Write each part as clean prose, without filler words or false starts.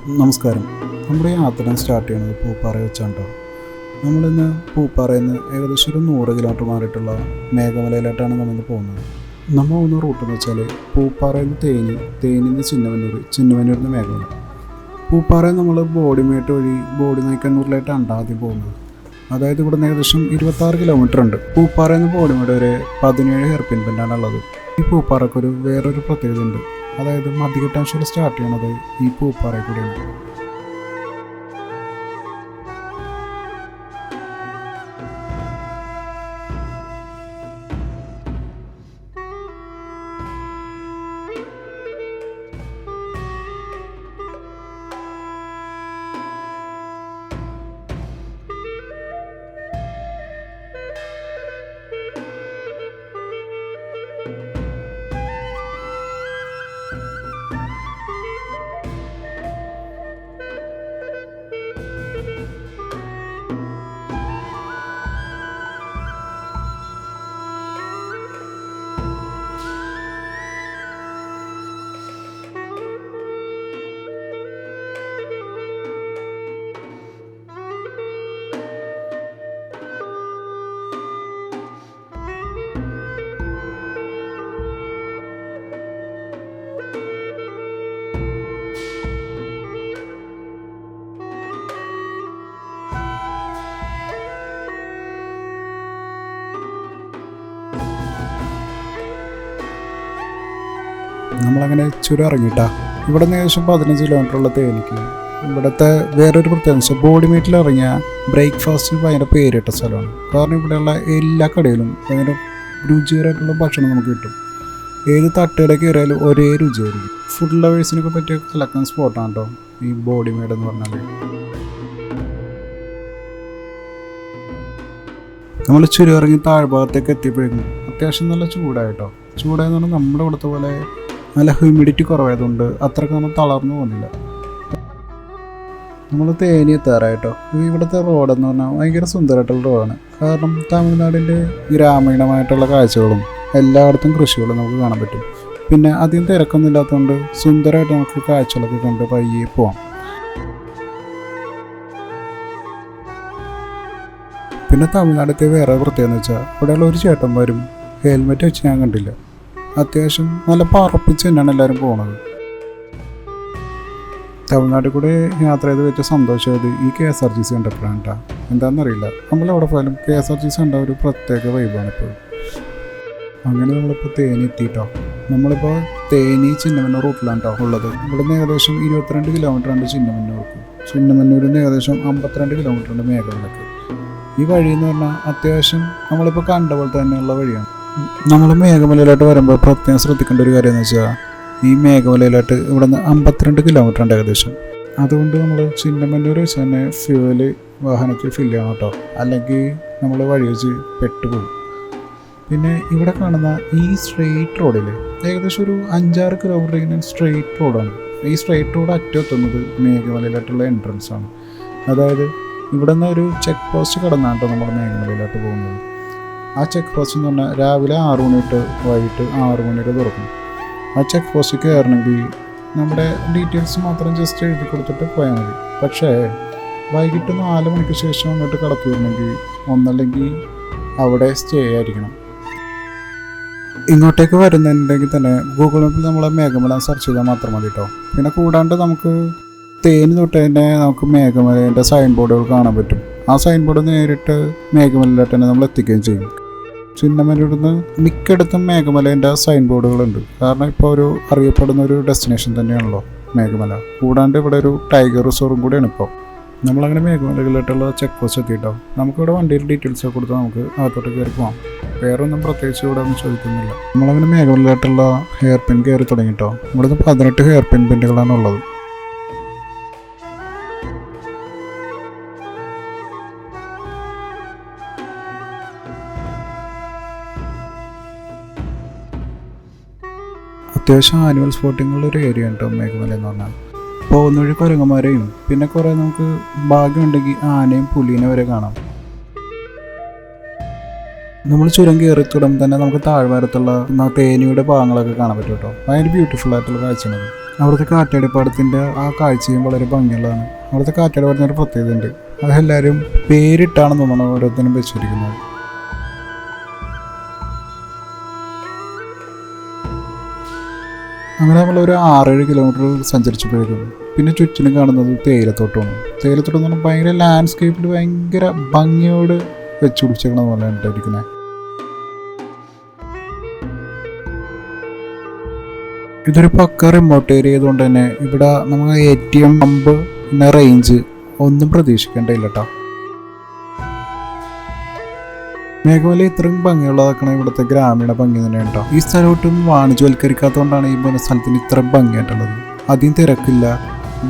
നമസ്കാരം. നമ്മുടെ യാത്ര സ്റ്റാർട്ട് ചെയ്യുന്നത് പൂപ്പാറ വെച്ചാണ്. നമ്മളിന്ന് പൂപ്പാറയിൽ നിന്ന് ഏകദേശം ഒരു 100 കിലോമീറ്റർ മാറിയിട്ടുള്ള മേഘമലയിലോട്ടാണ് നമ്മളിന്ന് പോകുന്നത്. നമ്മൾ പോകുന്ന റൂട്ട് എന്ന് വെച്ചാൽ പൂപ്പാറയിൽ നിന്ന് തേനിയിൽ നിന്ന് ചിന്നമന്നൂരിൽ നിന്ന് മേഘമല. പൂപ്പാറയിൽ നമ്മൾ ബോഡിമേട്ട് വഴി ബോഡി നയിക്കന്നൂരിലായിട്ടാണ് ആദ്യം പോകുന്നത്. അതായത് ഇവിടെ നിന്ന് ഏകദേശം 26 കിലോമീറ്റർ ഉണ്ട്. പൂപ്പാറയിൽ നിന്ന് ബോഡിമേട്ട് വരെ 17 ഹെയർ പിൻ ബെൻഡാണുള്ളത്. ഈ പൂപ്പാറയ്ക്കൊരു വേറൊരു പ്രത്യേകത ഉണ്ട്. അതായത് മതികെട്ടാൻ സ്റ്റാർട്ട് ചെയ്യണത് ഈ പൂപ്പാറയിൽ കൂടെയാണ്. നമ്മളങ്ങനെ ചുരം ഇറങ്ങിയിട്ടാ. ഇവിടെ നിന്ന് ഏകദേശം 15 കിലോമീറ്ററുള്ള തേനിക്ക്. ഇവിടുത്തെ വേറൊരു പ്രത്യേകത ബോഡിമേറ്റിൽ ഇറങ്ങിയ ബ്രേക്ക്ഫാസ്റ്റിന് ഭയങ്കര പേരിട്ട സ്ഥലമാണ്. കാരണം ഇവിടെയുള്ള എല്ലാ കടയിലും ഭയങ്കര രുചികരമായിട്ടുള്ള ഭക്ഷണം നമുക്ക് കിട്ടും. ഏത് തട്ടുകട കയറിയാലും ഒരേ രുചിയായിരിക്കും. ഫുഡ് ലവേഴ്സിനൊക്കെ പറ്റിയ കിടക്കുന്ന സ്പോട്ടാണ് കേട്ടോ ഈ ബോഡിമേട് എന്ന് പറഞ്ഞാൽ. നമ്മൾ ചുരം ഇറങ്ങി താഴ്ഭാഗത്തേക്ക് എത്തിയപ്പോഴേക്കും അത്യാവശ്യം നല്ല ചൂടായിട്ടോ. ചൂടായെന്ന് പറഞ്ഞാൽ നമ്മുടെ ഇവിടുത്തെ പോലെ നല്ല ഹ്യൂമിഡിറ്റി കുറവായതുകൊണ്ട് അത്രക്കൊന്നും തളർന്നു പോകുന്നില്ല. നമ്മൾ തേനി എത്താറായിട്ടോ. ഇവിടുത്തെ റോഡെന്ന് പറഞ്ഞാൽ ഭയങ്കര സുന്ദരമായിട്ടുള്ള റോഡാണ്. കാരണം തമിഴ്നാടിൻ്റെ ഗ്രാമീണമായിട്ടുള്ള കാഴ്ചകളും എല്ലായിടത്തും കൃഷികളും നമുക്ക് കാണാൻ പറ്റും. പിന്നെ അധികം തിരക്കൊന്നും ഇല്ലാത്തതുകൊണ്ട് സുന്ദരമായിട്ട് നമുക്ക് കാഴ്ചകളൊക്കെ കണ്ട് പയ്യെ പോവാം. പിന്നെ തമിഴ്നാട്ടിലത്തെ വേറെ പ്രത്യേകത എന്ന് വെച്ചാൽ ഇവിടെയുള്ള ഒരു ചേട്ടന്മാരും ഹെൽമെറ്റ് വെച്ച് ഞാൻ കണ്ടില്ല. അത്യാവശ്യം നല്ല പറപ്പിച്ച് തന്നെയാണ് എല്ലാവരും പോകുന്നത്. തമിഴ്നാട്ടിൽ കൂടെ യാത്ര ചെയ്ത് വെച്ച സന്തോഷമായത് ഈ KSRTC കണ്ടപ്പോഴാണ് കേട്ടോ. എന്താണെന്നറിയില്ല, നമ്മളെവിടെ പോയാലും KSRTC കണ്ട ഒരു പ്രത്യേക വൈബാണ് ഇപ്പോൾ. അങ്ങനെ നമ്മളിപ്പോൾ തേനി എത്തിയിട്ടോ. നമ്മളിപ്പോൾ തേനി ചിന്നമന്നൂർ റൂട്ടിലാണ് കേട്ടോ ഉള്ളത്. ഇവിടെ നിന്ന് ഏകദേശം 22 കിലോമീറ്റർ ഉണ്ട് ചിന്നമന്നൂർക്ക്. ചിന്നമന്നൂരിൽ നിന്ന് ഏകദേശം 52 കിലോമീറ്റർ ഉണ്ട് മേഘമലക്ക്. ഈ വഴി എന്ന് പറഞ്ഞാൽ അത്യാവശ്യം നമ്മളിപ്പോൾ കണ്ട പോലെ തന്നെയുള്ള വഴിയാണ്. നമ്മൾ മേഘമലയിലോട്ട് വരുമ്പോൾ പ്രത്യേകം ശ്രദ്ധിക്കേണ്ട ഒരു കാര്യം എന്ന് വെച്ചാൽ ഈ മേഘമലയിലോട്ട് ഇവിടെ നിന്ന് 52 കിലോമീറ്റർ ഉണ്ട് ഏകദേശം. അതുകൊണ്ട് നമ്മൾ ചിന്നമന്നൂർ വെച്ച് തന്നെ ഫ്യൂവല് വാഹനത്തിൽ ഫില്ല് ചെയ്യണം കേട്ടോ, അല്ലെങ്കിൽ നമ്മൾ വഴി വെച്ച് പെട്ടുപോകും. പിന്നെ ഇവിടെ കാണുന്ന ഈ സ്ട്രെയിറ്റ് റോഡിൽ ഏകദേശം ഒരു 5-6 കിലോമീറ്റർ ഇങ്ങനെ സ്ട്രെയിറ്റ് റോഡാണ്. ഈ സ്ട്രെയിറ്റ് റോഡ് അറ്റത്തെത്തുന്നത് മേഘമലയിലോട്ടുള്ള എൻട്രൻസ് ആണ്. അതായത് ഇവിടെ നിന്ന് ഒരു ചെക്ക് പോസ്റ്റ് കടന്നാണ് കേട്ടോ നമ്മൾ മേഘമലയിലോട്ട് പോകുന്നത്. ആ ചെക്ക് പോസ്റ്റ് എന്ന് പറഞ്ഞാൽ രാവിലെ 6 മണി തൊട്ട് വൈകിട്ട് 6 മണി വരെ തുറക്കും. ആ ചെക്ക് പോസ്റ്റ് കയറണമെങ്കിൽ നമ്മുടെ ഡീറ്റെയിൽസ് മാത്രം ജസ്റ്റ് എഴുതി കൊടുത്തിട്ട് പോയാൽ മതി. പക്ഷേ വൈകിട്ട് 4 മണിക്ക് ശേഷം അങ്ങോട്ട് കടത്തി വരണമെങ്കിൽ ഒന്നല്ലെങ്കിൽ അവിടെ സ്റ്റേ ആയിരിക്കണം. ഇങ്ങോട്ടേക്ക് വരുന്നുണ്ടെങ്കിൽ തന്നെ ഗൂഗിൾ മാപ്പിൽ നമ്മളെ മേഘമല സെർച്ച് ചെയ്താൽ മാത്രം മതി കേട്ടോ. പിന്നെ കൂടാണ്ട് നമുക്ക് തേനി തൊട്ട് തന്നെ നമുക്ക് മേഘമലേൻ്റെ സൈൻ ബോർഡുകൾ കാണാൻ പറ്റും. ആ സൈൻ ബോർഡ് നേരിട്ട് മേഘമലയിലോട്ട് തന്നെ നമ്മൾ എത്തിക്കുകയും ചെയ്യും. ചിന്നമന്നൂരിൽ നിന്ന് മിക്കയിടത്തും മേഘമലേൻ്റെ സൈൻ ബോർഡുകളുണ്ട്. കാരണം ഇപ്പോൾ ഒരു അറിയപ്പെടുന്ന ഒരു ഡെസ്റ്റിനേഷൻ തന്നെയാണല്ലോ മേഘമല. കൂടാണ്ട് ഇവിടെ ഒരു ടൈഗർ റിസോർട്ടും കൂടിയാണ് ഇപ്പോൾ. നമ്മളങ്ങനെ മേഘമലയിലോട്ടുള്ള ചെക്ക് പോസ്റ്റ് എത്തിയിട്ടോ. നമുക്കിവിടെ വണ്ടിയിൽ ഡീറ്റെയിൽസ് ഒക്കെ കൊടുത്താൽ നമുക്ക് അകത്തോട്ട് കയറി പോകാം. വേറെ ഒന്നും പ്രത്യേകിച്ച് ഇവിടെ ഒന്നും ചോദിക്കുന്നില്ല. നമ്മളങ്ങനെ മേഘമലയിലോട്ടുള്ള ഹെയർ പിൻ കയറി തുടങ്ങിയിട്ടോ. ഇവിടുന്ന് 18 ഹെയർ പിൻ ബെൻഡുകളാണ് ഉള്ളത്. അത്യാവശ്യം ആനിമൽ സ്പോട്ടിങ്ങുള്ള ഒരു ഏരിയ ഉണ്ട് മേഘമല എന്ന് പറഞ്ഞാൽ. പോകുന്ന വഴി കുരങ്ങന്മാരെയും പിന്നെ കുറേ നമുക്ക് ഭാഗ്യമുണ്ടെങ്കിൽ ആനയും പുലീനെ വരെ കാണാം. നമ്മൾ ചുരം കയറി തുടങ്ങുമ്പോൾ തന്നെ നമുക്ക് താഴ്വാരത്തുള്ള തേനിയുടെ ഭാഗങ്ങളൊക്കെ കാണാൻ പറ്റും കേട്ടോ. ഭയങ്കര ബ്യൂട്ടിഫുൾ ആയിട്ടുള്ള കാഴ്ചയാണത്. അവിടുത്തെ കാറ്റാടിപ്പാടത്തിൻ്റെ ആ കാഴ്ചയും വളരെ ഭംഗിയുള്ളതാണ്. അവിടുത്തെ കാറ്റാടിപ്പാടത്തിനൊരു പ്രത്യേകത ഉണ്ട്. അതെല്ലാവരും പേരിട്ടാണെന്ന് തോന്നുന്നു ഓരോരുത്തരും വെച്ചിരിക്കുന്നത്. അങ്ങനെ നമ്മളൊരു 6-7 കിലോമീറ്റർ സഞ്ചരിച്ചപ്പോഴേക്കും പിന്നെ ചുറ്റിനും കാണുന്നത് തേയിലത്തോട്ടമാണ്. തേയിലത്തോട്ടം എന്ന് പറഞ്ഞാൽ ഭയങ്കര ലാൻഡ്സ്കേപ്പിൽ ഭയങ്കര ഭംഗിയോട് വെച്ചു പിടിച്ചേക്കണ പോലെ ഉണ്ടായിരിക്കുന്നത്. ഇതൊരു പക്ക റിമോട്ട് ഏരിയ ആയതുകൊണ്ട് തന്നെ ഇവിടെ നമുക്ക് ATM പമ്പ് പിന്നെ റേഞ്ച് ഒന്നും പ്രതീക്ഷിക്കേണ്ടയില്ല കേട്ടോ. മേഘമല ഇത്രയും ഭംഗിയുള്ളതാക്കണ ഇവിടുത്തെ ഗ്രാമീണ ഭംഗി തന്നെയാണ് കേട്ടോ. ഈ സ്ഥലമൊട്ടും വാണിജ്യവൽക്കരിക്കാത്തതുകൊണ്ടാണ് ഈ സ്ഥലത്തിന് ഇത്രയും ഭംഗിയായിട്ടുള്ളത്. അധികം തിരക്കില്ല,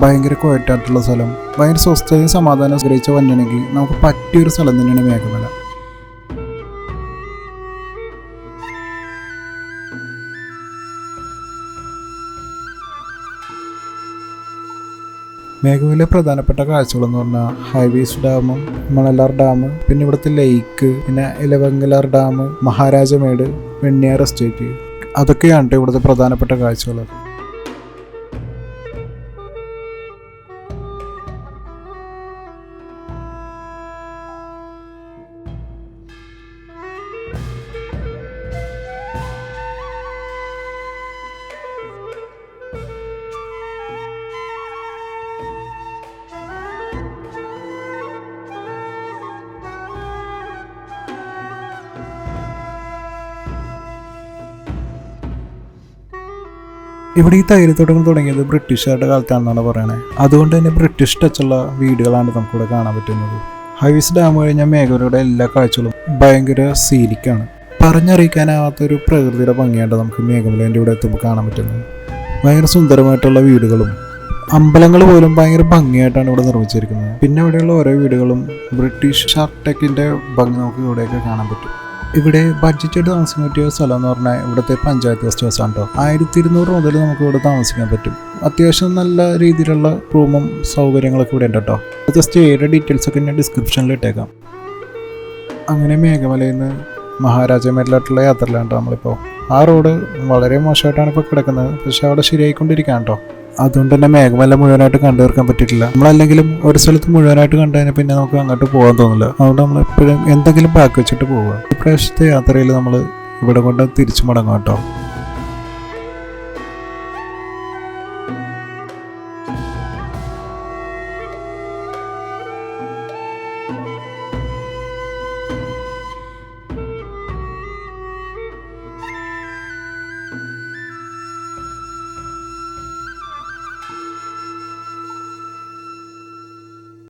ഭയങ്കര ക്വയറ്റായിട്ടുള്ള സ്ഥലം, ഭയങ്കര സ്വസ്ഥതയും സമാധാനം ആഗ്രഹിച്ച വന്യണെങ്കിൽ നമുക്ക് പറ്റിയൊരു സ്ഥലം തന്നെയാണ് മേഘമല. മേഘമലയിലെ പ്രധാനപ്പെട്ട കാഴ്ചകളെന്ന് പറഞ്ഞാൽ ഹൈവേസ് ഡാമും മണലാർ ഡാം, പിന്നെ ഇവിടുത്തെ ലേക്ക്, പിന്നെ ഇലവങ്കലാർ ഡാം, മഹാരാജമേട്, വെണ്ണിയാർ എസ്റ്റേറ്റ്, അതൊക്കെയാണ് ഇവിടുത്തെ പ്രധാനപ്പെട്ട കാഴ്ചകൾ. ഇവിടെ ഈ തൈലത്തോട്ടങ്ങൾ തുടങ്ങിയത് ബ്രിട്ടീഷുകാരുടെ കാലത്താണെന്നാണ് പറയണത്. അതുകൊണ്ട് തന്നെ ബ്രിട്ടീഷ് ടച്ചുള്ള വീടുകളാണ് നമുക്കിവിടെ കാണാൻ പറ്റുന്നത്. ഹൈവേസ് ഡാം കഴിഞ്ഞാൽ മേഘമലയുടെ എല്ലാ കാഴ്ചകളും ഭയങ്കര സീനിക്കാണ്. പറഞ്ഞറിയിക്കാനാവാത്തൊരു പ്രകൃതിയുടെ ഭംഗിയാണ് നമുക്ക് മേഘമലേൻ്റെ ഇവിടെ എത്തുമ്പോൾ കാണാൻ പറ്റുന്നത്. ഭയങ്കര സുന്ദരമായിട്ടുള്ള വീടുകളും അമ്പലങ്ങൾ പോലും ഭയങ്കര ഭംഗിയായിട്ടാണ് ഇവിടെ നിർമ്മിച്ചിരിക്കുന്നത്. പിന്നെ ഇവിടെയുള്ള ഓരോ വീടുകളും ബ്രിട്ടീഷ് ഷാർട്ടെക്കിൻ്റെ ഭംഗി നമുക്ക് ഇവിടെയൊക്കെ കാണാൻ പറ്റും. ഇവിടെ ബഡ്ജറ്റായിട്ട് താമസിക്കാൻ പറ്റിയ സ്ഥലം എന്ന് പറഞ്ഞാൽ ഇവിടുത്തെ പഞ്ചായത്ത് ഗസ്റ്റ് ഹൗസ് ആണ് കേട്ടോ. 1200 മുതൽ നമുക്ക് ഇവിടെ താമസിക്കാൻ പറ്റും. അത്യാവശ്യം നല്ല രീതിയിലുള്ള റൂമും സൗകര്യങ്ങളൊക്കെ ഇവിടെ ഉണ്ട് കേട്ടോ. ഇവിടുത്തെ സ്റ്റേയുടെ ഡീറ്റെയിൽസ് ഒക്കെ ഞാൻ ഡിസ്ക്രിപ്ഷനിൽ ഇട്ടേക്കാം. അങ്ങനെ മേഘമലയിൽ നിന്ന് മഹാരാജമേരിലോട്ടുള്ള യാത്രയിലാണ് നമ്മളിപ്പോൾ. ആ റോഡ് വളരെ മോശമായിട്ടാണ് ഇപ്പോൾ കിടക്കുന്നത്, പക്ഷെ അവിടെ ശരിയായിക്കൊണ്ടിരിക്കുകയാണ് കേട്ടോ. അതുകൊണ്ട് തന്നെ മേഘമല മുഴുവനായിട്ട് കണ്ടു തീർക്കാൻ പറ്റിയിട്ടില്ല. നമ്മളല്ലെങ്കിലും ഒരു സ്ഥലത്ത് മുഴുവനായിട്ട് കണ്ടതിന് പിന്നെ നമുക്ക് അങ്ങോട്ട് പോകാൻ തോന്നില്ല. അതുകൊണ്ട് നമ്മൾ എപ്പോഴും എന്തെങ്കിലും ബാക്ക് വെച്ചിട്ട് പോവുക. ഇപ്രാവശ്യത്തെ യാത്രയിൽ നമ്മൾ ഇവിടെ കൊണ്ട് തിരിച്ചു മടങ്ങും കേട്ടോ.